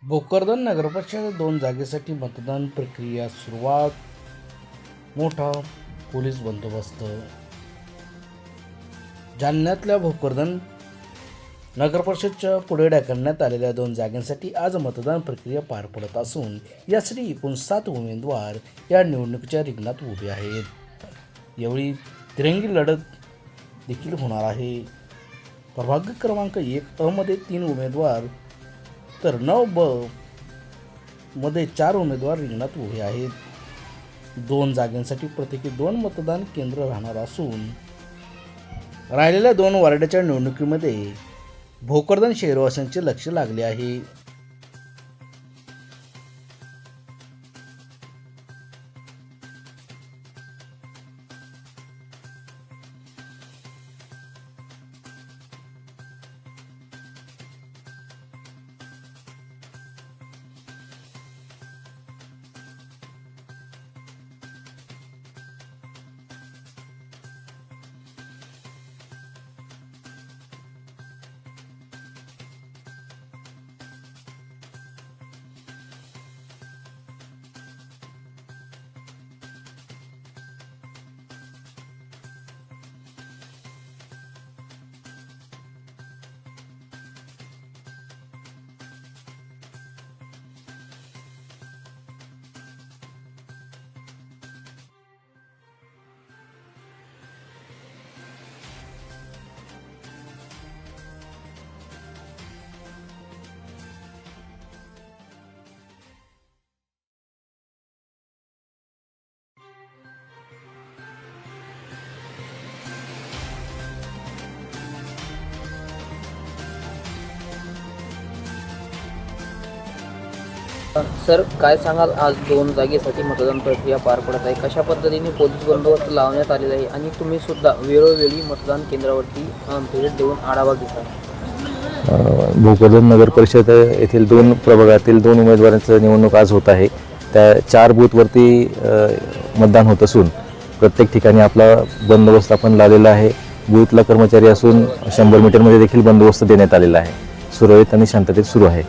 भोकरदन नगरपरिषद 2 जागेसाठी मतदान प्रक्रिया सुरुवात. मोठा पोलीस बंदोबस्त. जालन्यातल्या भोकरदन नगरपरिषदच्या पुढे ढकलण्यात आलेल्या 2 जागांसाठी आज मतदान प्रक्रिया पार पडत असून यासाठी एकूण 7 उमेदवार या निवडणुकीच्या रिंगणात उभे आहेत. यावेळी तिरंगी लढत देखील होणार आहे. प्रभाग क्रमांक 1 मध्ये 3 उमेदवार तर 9 ब मध्ये 4 उमेदवार रिंगणात उभे आहेत. 2 जागांसाठी प्रत्येकी 2 मतदान केंद्र राहणार असून राहिलेल्या 2 वॉर्डाच्या निवडणुकीमध्ये भोकरदन शहरवासियांचे लक्ष लागले आहे. सर, काय सांगाल, आज 2 जागेसाठी मतदान प्रक्रिया पार पडत आहे. कशा पद्धतीने पोलीस बंदोबस्त लावण्यात आलेला आहे आणि तुम्ही सुद्धा वेळोवेळी मतदान केंद्रावरती भेट देऊन आढावा घेता. भोकरदन नगर परिषद येथील 2 प्रभागातील 2 उमेदवारांचं निवडणूक आज होत आहे. त्या 4 बूथवरती मतदान होत असून प्रत्येक ठिकाणी आपला बंदोबस्त आपण लावलेला आहे. बूथला कर्मचारी असून 100 मीटरमध्ये देखील बंदोबस्त देण्यात आलेला आहे. सुरळीत आणि शांततेत सुरू आहे.